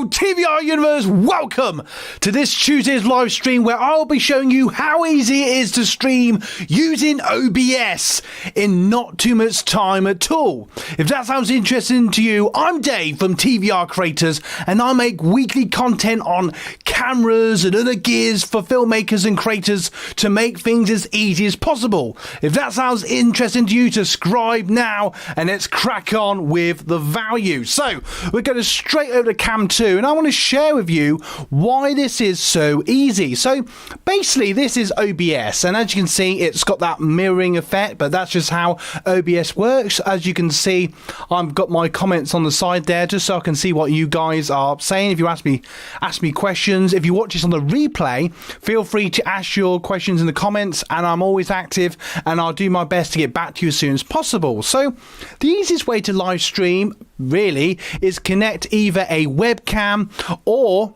Hello TVR Universe, welcome to this Tuesday's live stream where I'll be showing you how easy it is to stream using OBS in not too much time at all. If that sounds interesting to you, I'm Dave from TVR Creators and I make weekly content on cameras and other gears for filmmakers and creators to make things as easy as possible. If that sounds interesting to you, subscribe now and let's crack on with the value. So we're going to straight over to Cam 2 and I want to share with you why this is so easy. So basically this is OBS and as you can see it's got that mirroring effect, but that's just how OBS works. As you can see, I've got my comments on the side there just so I can see what you guys are saying. If you ask me questions, if you watch this on the replay, feel free to ask your questions in the comments and I'm always active and I'll do my best to get back to you as soon as possible. So the easiest way to live stream really is connect either a webcam or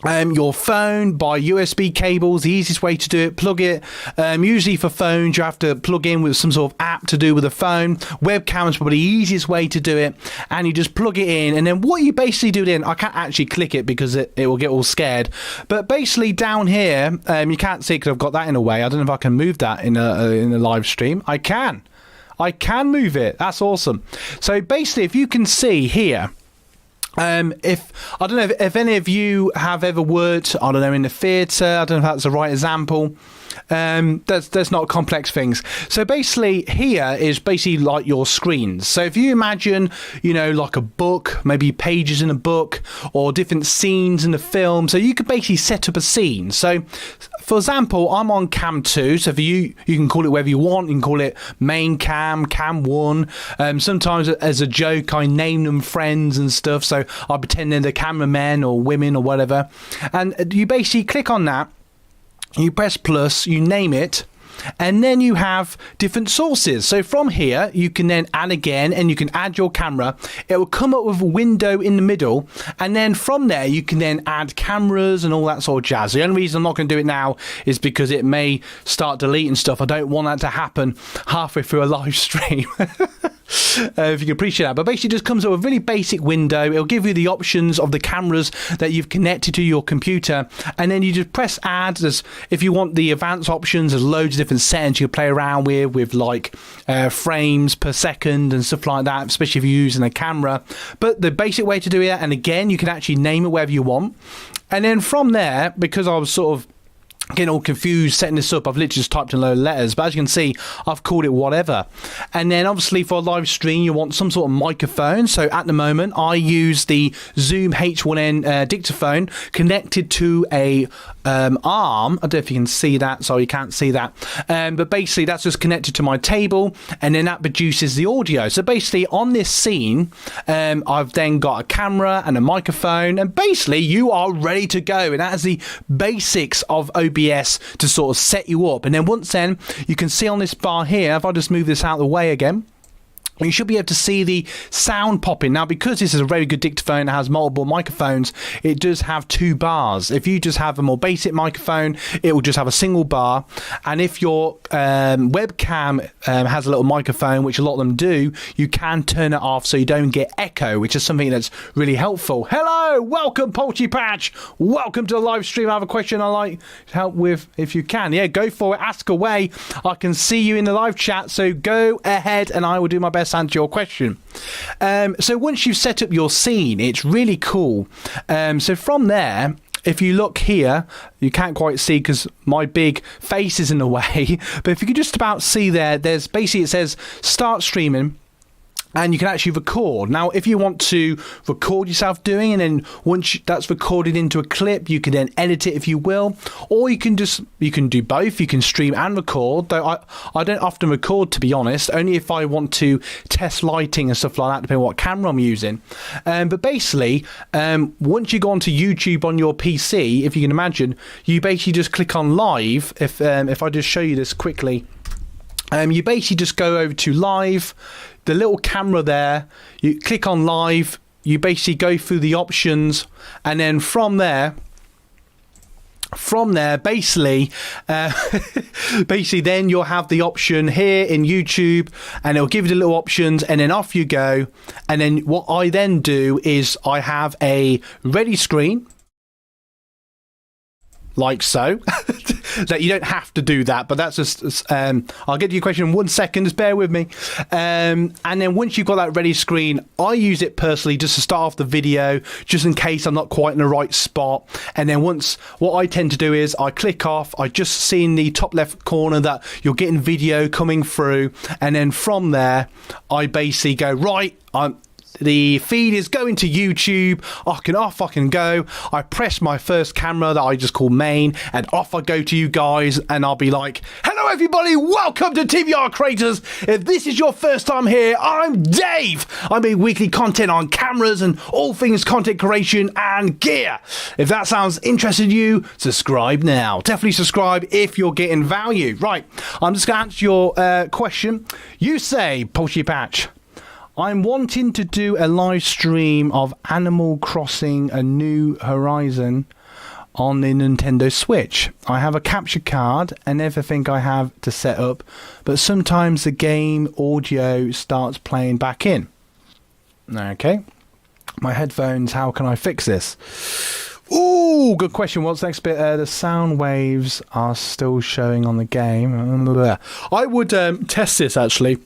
your phone by USB cables. The easiest way to do it, plug it. Usually for phones you have to plug in with some sort of app to do with a phone. Webcam is probably the easiest way to do it, and you just plug it in and then what you basically do then, I can't actually click it because it will get all scared, but basically down here you can't see because I've got that in a way. I don't know if I can move that in a live stream. I can move it. That's awesome. So basically if you can see here, if I don't know if any of you have ever worked, I don't know, in the theatre, I don't know if that's the right example. There's not complex things. So basically here is basically like your screens. So if you imagine, you know, like a book, maybe pages in a book or different scenes in the film, so you could basically set up a scene. So for example, I'm on Cam 2, so for you can call it whatever you want. You can call it main cam, Cam 1. Sometimes as a joke I name them friends and stuff, so I pretend they're the cameramen or women or whatever, and you basically click on that. You press plus, you name it, and then you have different sources. So from here you can then add again and you can add your camera. It will come up with a window in the middle, and then from there you can then add cameras and all that sort of jazz. The only reason I'm not going to do it now is because it may start deleting stuff. I don't want that to happen halfway through a live stream. If you can appreciate that. But basically it just comes up with a really basic window. It'll give you the options of the cameras that you've connected to your computer, and then you just press add. If you want the advanced options, there's loads of different settings you can play around with like frames per second and stuff like that, especially if you're using a camera. But the basic way to do it, and again you can actually name it wherever you want, and then from there, because I was sort of getting all confused setting this up, I've literally just typed in a load of letters, but as you can see I've called it whatever. And then obviously for a live stream you want some sort of microphone. So at the moment I use the Zoom H1N dictaphone connected to a arm. I don't know if you can see that, sorry you can't see that, but basically that's just connected to my table and then that produces the audio. So basically on this scene I've then got a camera and a microphone, and basically you are ready to go, and that is the basics of OBS to sort of set you up. And then once then you can see on this bar here, if I just move this out of the way again, you should be able to see the sound popping. Now because this is a very good dictaphone that has multiple microphones, it does have two bars. If you just have a more basic microphone, it will just have a single bar, and if your webcam has a little microphone, which a lot of them do, you can turn it off so you don't get echo, which is something that's really helpful. Hello, welcome Poultry Patch, welcome to the live stream. I have a question I'd like help with if you can. Yeah, go for it, ask away. I can see you in the live chat, so go ahead and I will do my best to answer your question. So once you've set up your scene, it's really cool. So from there, if you look here, you can't quite see because my big face is in the way, but if you could just about see there's basically, it says start streaming, and you can actually record. Now if you want to record yourself doing, and then once that's recorded into a clip, you can then edit it if you will, or you can do both. You can stream and record, though I don't often record, to be honest, only if I want to test lighting and stuff like that, depending on what camera I'm using. But basically once you go onto YouTube on your PC, if you can imagine, you basically just click on live. If I just show you this quickly, you basically just go over to live, the little camera there, you click on live, you basically go through the options, and then from there from there, basically then you'll have the option here in YouTube, and it'll give you the little options, and then off you go. And then what I then do is I have a ready screen, like so. That you don't have to do that, but that's just I'll get to your question in 1 second, just bear with me. And then once you've got that ready screen, I use it personally just to start off the video, just in case I'm not quite in the right spot. And then what I tend to do is I click off, I just see in the top left corner that you're getting video coming through, and then from there I basically go, right, the feed is going to YouTube. Off I can go. I press my first camera that I just call main, and off I go to you guys, and I'll be like, hello everybody, welcome to TVR Creators. If this is your first time here, I'm Dave. I make weekly content on cameras and all things content creation and gear. If that sounds interesting to you, subscribe now. Definitely subscribe if you're getting value. Right, I'm just going to answer your question. You say, Pulsey Patch, I'm wanting to do a live stream of Animal Crossing: A New Horizon on the Nintendo Switch. I have a capture card and everything I have to set up, but sometimes the game audio starts playing back in. Okay. My headphones, how can I fix this? Ooh, good question. What's the next bit? The sound waves are still showing on the game. I would test this actually.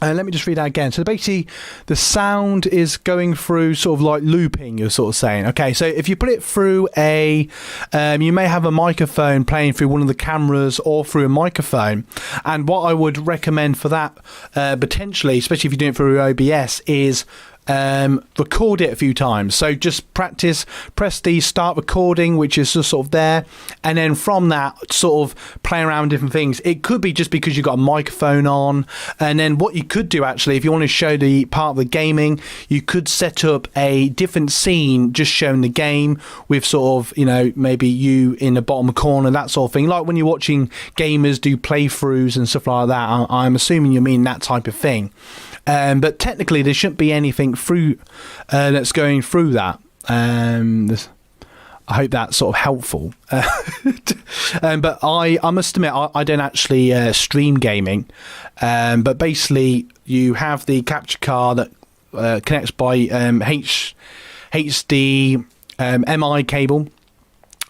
Let me just read that again. So basically, the sound is going through sort of like looping, you're sort of saying. Okay, so if you put it through you may have a microphone playing through one of the cameras or through a microphone. And what I would recommend for that, potentially, especially if you're doing it through OBS, is record it a few times. So just press the start recording, which is just sort of there, and then from that sort of play around with different things. It could be just because you've got a microphone on, and then what you could do actually, if you want to show the part of the gaming, you could set up a different scene just showing the game with sort of, you know, maybe you in the bottom corner, that sort of thing, like when you're watching gamers do playthroughs and stuff like that. I'm assuming you mean that type of thing. But technically there shouldn't be anything through that's going through that. I hope that's sort of helpful. But I must admit, I don't actually stream gaming. But basically you have the capture card that connects by HD MI cable.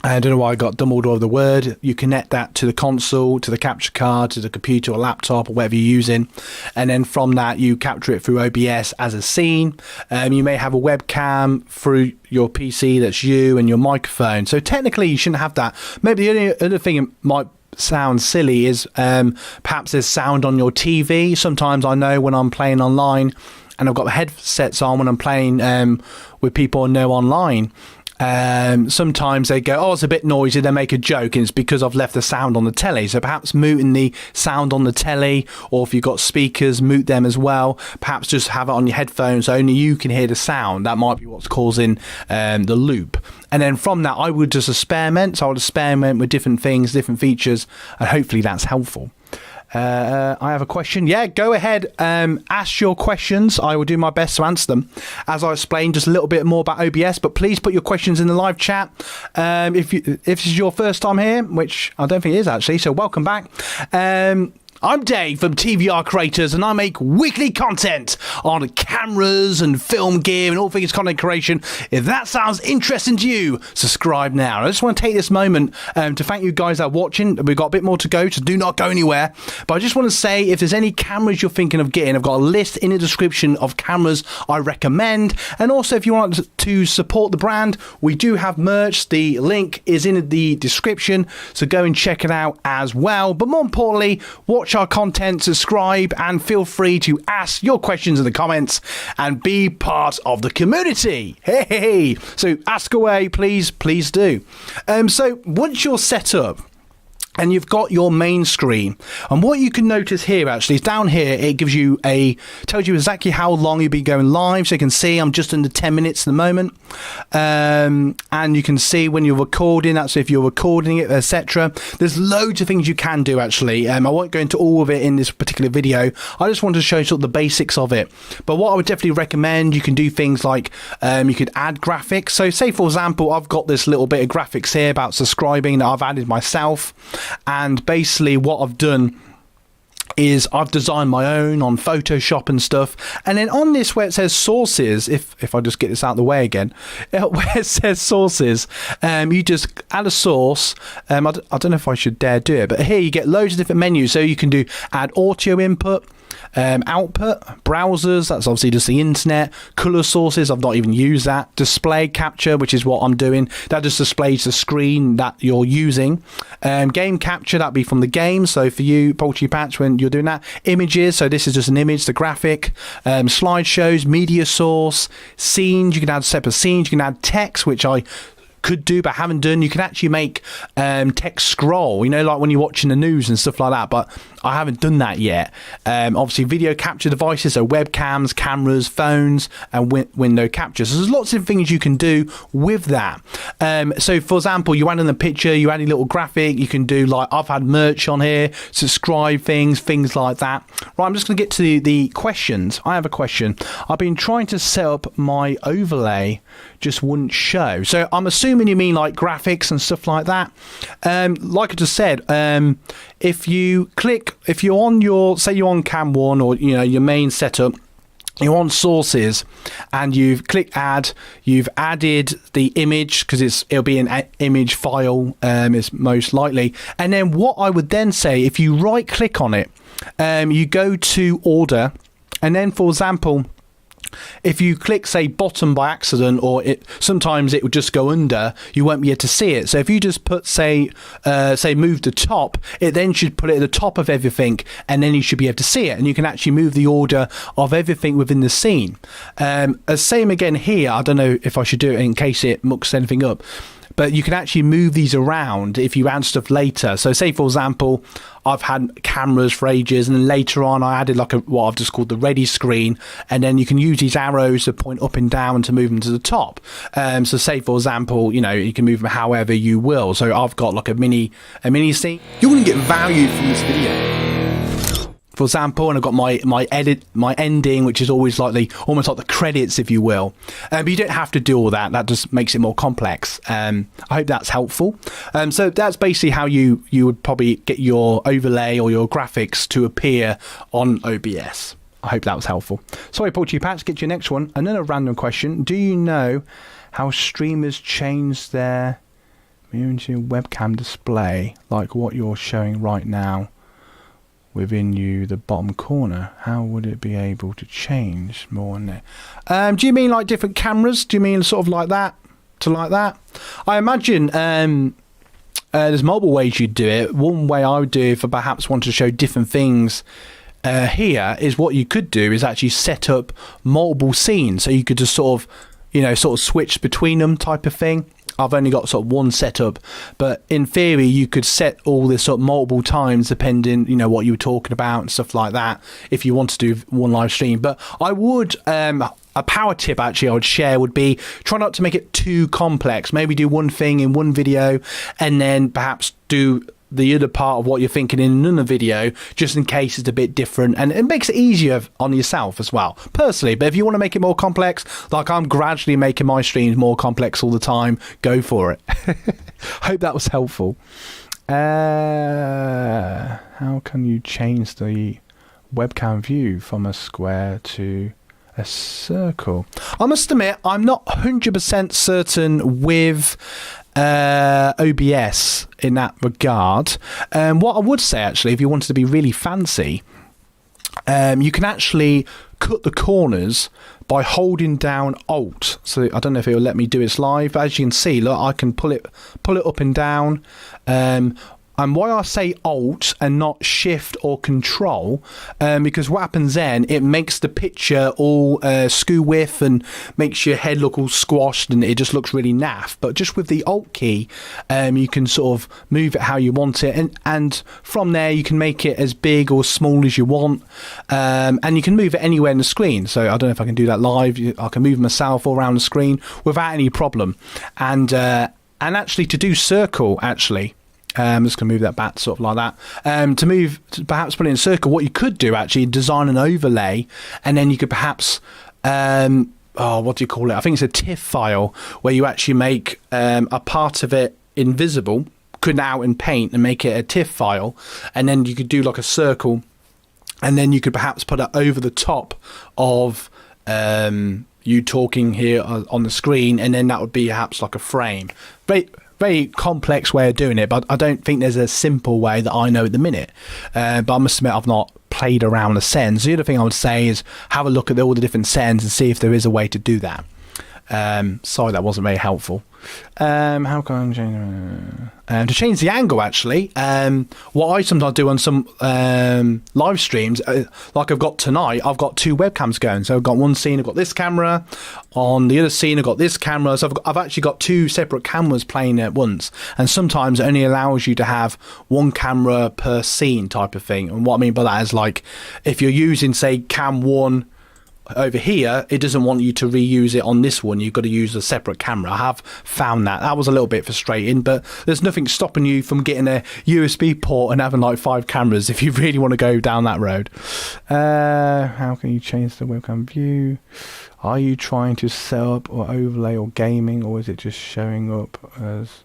I don't know why I got Dumbledore of the word. You connect that to the console, to the capture card, to the computer or laptop or whatever you're using, and then from that you capture it through OBS as a scene. You may have a webcam through your PC that's you and your microphone. So technically you shouldn't have that. Maybe the only other thing it might sound silly is perhaps there's sound on your TV. Sometimes I know when I'm playing online and I've got headsets on when I'm playing with people I know online. Sometimes they go, oh, it's a bit noisy, they make a joke, and it's because I've left the sound on the telly. So perhaps muting the sound on the telly, or if you've got speakers, mute them as well. Perhaps just have it on your headphones so only you can hear the sound. That might be what's causing the loop. And then from that I would just experiment. So I would experiment with different things, different features, and hopefully that's helpful. I have a question. Yeah, go ahead. Ask your questions. I will do my best to answer them. As I explained just a little bit more about OBS, but please put your questions in the live chat. If this is your first time here, which I don't think it is actually, so welcome back. I'm Dave from TVR Creators, and I make weekly content on cameras and film gear and all things content creation. If that sounds interesting to you, subscribe now. I just want to take this moment to thank you guys that are watching. We've got a bit more to go, so do not go anywhere. But I just want to say, if there's any cameras you're thinking of getting, I've got a list in the description of cameras I recommend. And also, if you want to support the brand, we do have merch. The link is in the description, so go and check it out as well. But more importantly, watch our content, subscribe, and feel free to ask your questions in the comments and be part of the community. Hey, so ask away, please do. So once you're set up, and you've got your main screen. And what you can notice here actually is down here, it gives you tells you exactly how long you'll be going live. So you can see I'm just under 10 minutes at the moment. And you can see when you're recording, that's if you're recording it, etc. There's loads of things you can do actually. I won't go into all of it in this particular video. I just wanted to show you sort of the basics of it. But what I would definitely recommend, you can do things like you could add graphics. So say for example, I've got this little bit of graphics here about subscribing that I've added myself. And basically what I've done is I've designed my own on Photoshop and stuff, and then on this where it says sources, if I just get this out of the way again, where it says sources, you just add a source. I don't know if I should dare do it, but here you get loads of different menus. So you can do add audio input, output, browsers, that's obviously just the internet, color sources, I've not even used that, display capture, which is what I'm doing, that just displays the screen that you're using, game capture, that'd be from the game, so for you Poultry Patch when you're doing that, images, so this is just an image, the graphic, slideshows, media source, scenes, you can add separate scenes, you can add text, which I could do but haven't done. You can actually make text scroll, you know, like when you're watching the news and stuff like that, but I haven't done that yet. Obviously video capture devices, so webcams, cameras, phones, and window capture. So there's lots of things you can do with that. So for example, you add in a picture, you add a little graphic, you can do like, I've had merch on here, subscribe things like that. Right, I'm just going to get to the questions. I have a question. I've been trying to set up my overlay, just wouldn't show. So I'm assuming you mean like graphics and stuff like that. Like I just said, if you're on your, say you're on Cam 1 or you know your main setup, you're on sources and you've clicked add, you've added the image because it'll be an image file, is most likely. And then what I would then say, if you right click on it, you go to order, and then for example, if you click say bottom by accident, or sometimes it would just go under, you won't be able to see it. So if you just put say move the top, it then should put it at the top of everything, and then you should be able to see it, and you can actually move the order of everything within the scene. Same again here, I don't know if I should do it in case it mucks anything up, but you can actually move these around if you add stuff later. So say for example, I've had cameras for ages, and then later on I added like what I've just called the ready screen, and then you can use these arrows to point up and down to move them to the top. So say for example, you know, you can move them however you will. So I've got like a mini scene. You're going to get value from this video, for example, and I've got my ending, which is always like almost like the credits, if you will. But you don't have to do all that. That just makes it more complex. I hope that's helpful. So that's basically how you would probably get your overlay or your graphics to appear on OBS. I hope that was helpful. Sorry, Poultry Patch, get your next one. Another random question. Do you know how streamers change their webcam display, like what you're showing right now? Within the bottom corner, how would it be able to change more in there? Do you mean like different cameras? Do you mean sort of like that to like that? I imagine there's multiple ways you'd do it. One way I would do if I perhaps want to show different things here is what you could do is actually set up multiple scenes, so you could just sort of switch between them type of thing. I've only got sort of one setup, but in theory you could set all this up multiple times depending, you know, what you were talking about and stuff like that, if you want to do one live stream. But I would a power tip actually I would share would be try not to make it too complex. Maybe do one thing in one video and then perhaps do the other part of what you're thinking in another video, just in case it's a bit different, and it makes it easier on yourself as well, personally. But if you want to make it more complex, like I'm gradually making my streams more complex all the time, go for it. Hope that was helpful. How can you change the webcam view from a square to a circle? I must admit I'm not 100% certain with OBS in that regard. What I would say actually, if you wanted to be really fancy, you can actually cut the corners by holding down Alt. So I don't know if it'll let me do this live, but as you can see, look, I can pull it up and down. And why I say Alt and not Shift or Control, because what happens then, it makes the picture all skew width and makes your head look all squashed, and it just looks really naff. But just with the Alt key, you can sort of move it how you want it, and from there you can make it as big or small as you want, and you can move it anywhere in the screen. So I don't know if I can do that live. I can move myself all around the screen without any problem. And actually, to do circle, actually, I'm just going to move that back sort of like that. To move, perhaps put it in circle, what you could do actually, design an overlay, and then you could perhaps, what do you call it? I think it's a TIFF file, where you actually make a part of it invisible, cut it out in Paint and make it a TIFF file, and then you could do like a circle, and then you could perhaps put it over the top of you talking here on the screen, and then that would be perhaps like a frame. Very complex way of doing it, but I don't think there's a simple way that I know at the minute. But I must admit, I've not played around the settings. The other thing I would say is have a look at all the different settings and see if there is a way to do that. Sorry, that wasn't very helpful. How can I change to change the angle? Actually, what I sometimes do on some live streams, like I've got tonight, I've got two webcams going. So I've got one scene, I've got this camera. On the other scene, I've got this camera. So I've actually got two separate cameras playing at once. And sometimes it only allows you to have one camera per scene type of thing. And what I mean by that is, like, if you're using, say, cam 1 over here, it doesn't want you to reuse it on this one. You've got to use a separate camera. I have found that was a little bit frustrating, but there's nothing stopping you from getting a USB port and having like 5 cameras if you really want to go down that road. How can you change the webcam view? Are you trying to set up or overlay or gaming, or is it just showing up as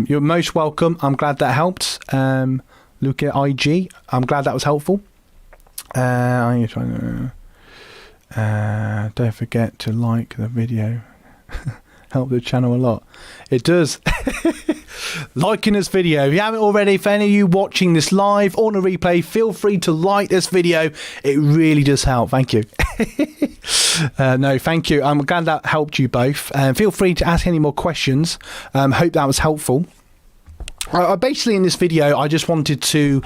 you're most welcome. I'm glad that helped. Look at IG, I'm glad that was helpful. Are you trying to don't forget to like the video. Help the channel a lot. It does. Liking this video, if you haven't already, for any of you watching this live or on a replay, feel free to like this video. It really does help. Thank you. No, thank you. I'm glad that helped you both. Feel free to ask any more questions. Hope that was helpful. Basically, in this video, I just wanted to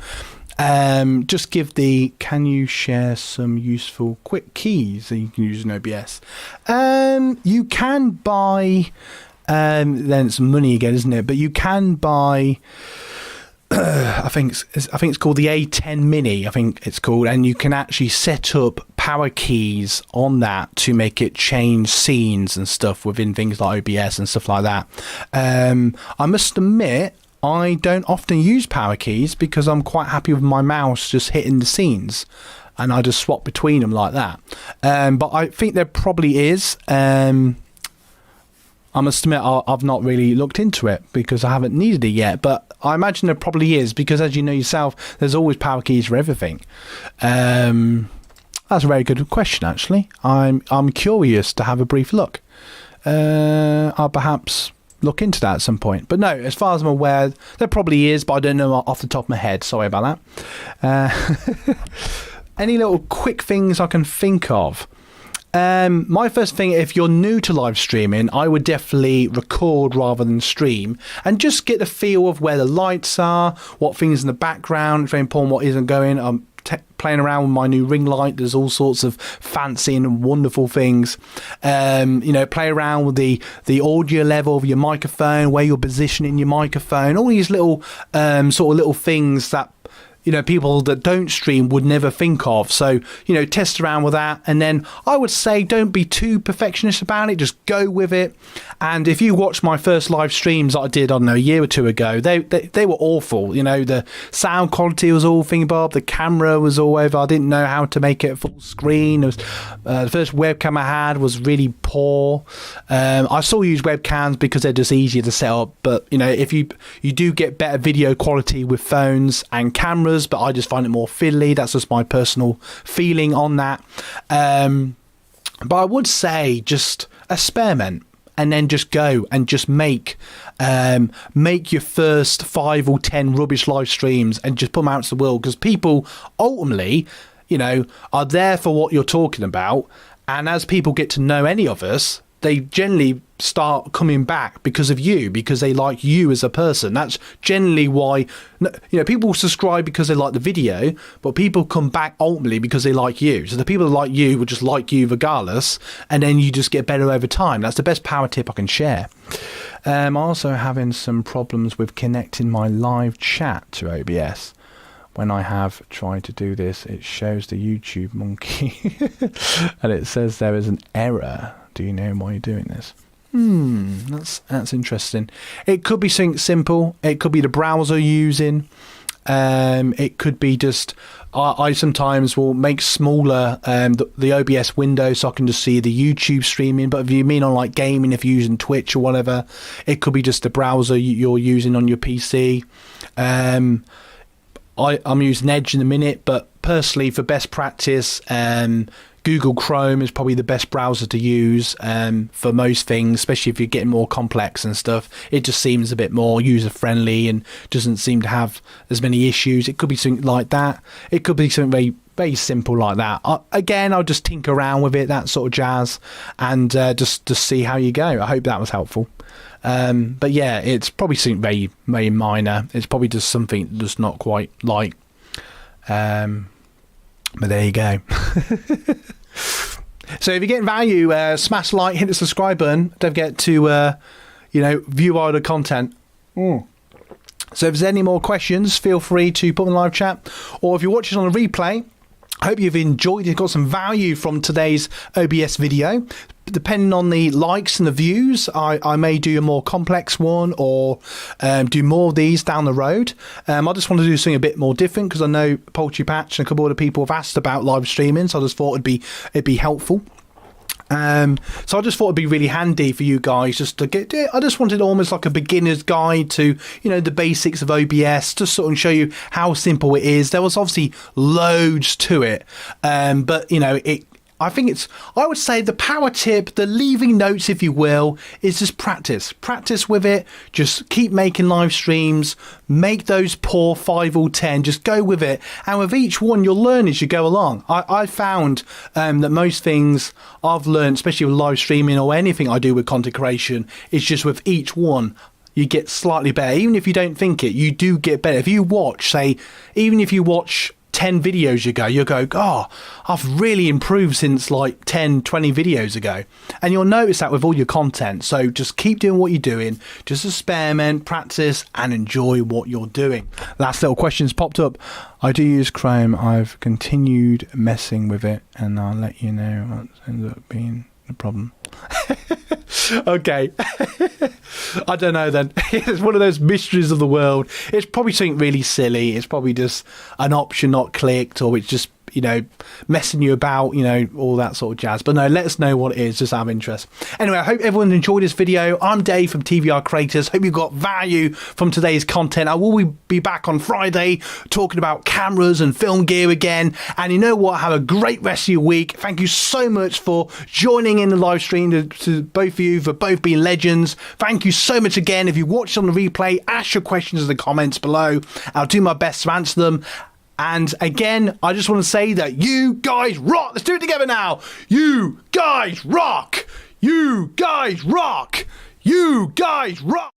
just give can you share some useful quick keys that you can use in OBS? You can buy, then it's money again, isn't it? But you can buy, I think it's called the A10 Mini, I think it's called, and you can actually set up power keys on that to make it change scenes and stuff within things like OBS and stuff like that. I must admit, I don't often use power keys because I'm quite happy with my mouse just hitting the scenes, and I just swap between them like that. But I think there probably is. I must admit, I've not really looked into it because I haven't needed it yet, but I imagine there probably is, because as you know yourself, there's always power keys for everything. That's a very good question, actually. I'm curious to have a brief look. I'll perhaps look into that at some point, but no, as far as I'm aware, there probably is, but I don't know off the top of my head. Sorry about that. Any little quick things I can think of? My first thing, if you're new to live streaming, I would definitely record rather than stream, and just get the feel of where the lights are, what things in the background. It's very important what isn't going. I'm playing around with my new ring light. There's all sorts of fancy and wonderful things. Play around with the audio level of your microphone, where you're positioning your microphone, all these little sort of little things that people that don't stream would never think of. So, test around with that. And then I would say don't be too perfectionist about it. Just go with it. And if you watch my first live streams that I did, I don't know, a year or two ago, they were awful. The sound quality was all thingbob. The camera was all over. I didn't know how to make it full screen. It was, the first webcam I had was really poor. I still use webcams because they're just easier to set up. But, if you do get better video quality with phones and cameras, but I just find it more fiddly. That's just my personal feeling on that. But I would say just experiment, and then just go and just make your first 5 or 10 rubbish live streams and just put them out to the world, because people ultimately, are there for what you're talking about. And as people get to know any of us, they generally start coming back because of you, because they like you as a person. That's generally why, people subscribe because they like the video, but people come back ultimately because they like you. So the people that like you will just like you regardless, and then you just get better over time. That's the best power tip I can share. I'm also having some problems with connecting my live chat to OBS. When I have tried to do this, it shows the YouTube monkey and it says there is an error. Do you know why you're doing this? That's interesting. It could be something simple. It could be the browser you're using. It could be just I sometimes will make smaller the OBS window so I can just see the YouTube streaming. But if you mean on like gaming, if you're using Twitch or whatever, it could be just the browser you're using on your PC. I'm using Edge in a minute, but personally for best practice, Google Chrome is probably the best browser to use for most things, especially if you're getting more complex and stuff. It just seems a bit more user-friendly and doesn't seem to have as many issues. It could be something like that. It could be something very, very simple like that. I'll just tinker around with it, that sort of jazz, and just see how you go. I hope that was helpful. But yeah, it's probably something very, very minor. It's probably just something that's not quite like. But there you go. So if you're getting value, smash like, hit the subscribe button. Don't forget to, view all the content. So if there's any more questions, feel free to put them in the live chat. Or if you're watching on a replay, I hope you've enjoyed it, got some value from today's OBS video. Depending on the likes and the views, I may do a more complex one or do more of these down the road. I just want to do something a bit more different because I know Poultry Patch and a couple of other people have asked about live streaming, so I just thought it'd be helpful. So I just thought it'd be really handy for you guys just to get it. I just wanted almost like a beginner's guide to, the basics of OBS, just sort of show you how simple it is. There was obviously loads to it, but I would say the power tip, the leaving notes, if you will, is just practice. Practice with it. Just keep making live streams. Make those poor 5 or 10. Just go with it. And with each one, you'll learn as you go along. I found that most things I've learned, especially with live streaming or anything I do with content creation, is just with each one, you get slightly better. Even if you don't think it, you do get better. If you watch, even if you watch 10 videos ago, you'll go, oh, I've really improved since like 10, 20 videos ago. And you'll notice that with all your content. So just keep doing what you're doing. Just experiment, practice, and enjoy what you're doing. Last little question's popped up. I do use Chrome. I've continued messing with it, and I'll let you know what ends up being the problem. Okay. I don't know then. It's one of those mysteries of the world. It's probably something really silly. It's probably just an option not clicked, or it's just messing you about, all that sort of jazz. But no, let us know what it is, just out of interest. Anyway, I hope everyone enjoyed this video. I'm Dave from TVR Creators. Hope you got value from today's content. I will be back on Friday talking about cameras and film gear again. And you know what? Have a great rest of your week. Thank you so much for joining in the live stream, to both of you, for both being legends. Thank you so much again. If you watched on the replay, ask your questions in the comments below. I'll do my best to answer them. And again, I just want to say that you guys rock. Let's do it together now. You guys rock. You guys rock. You guys rock.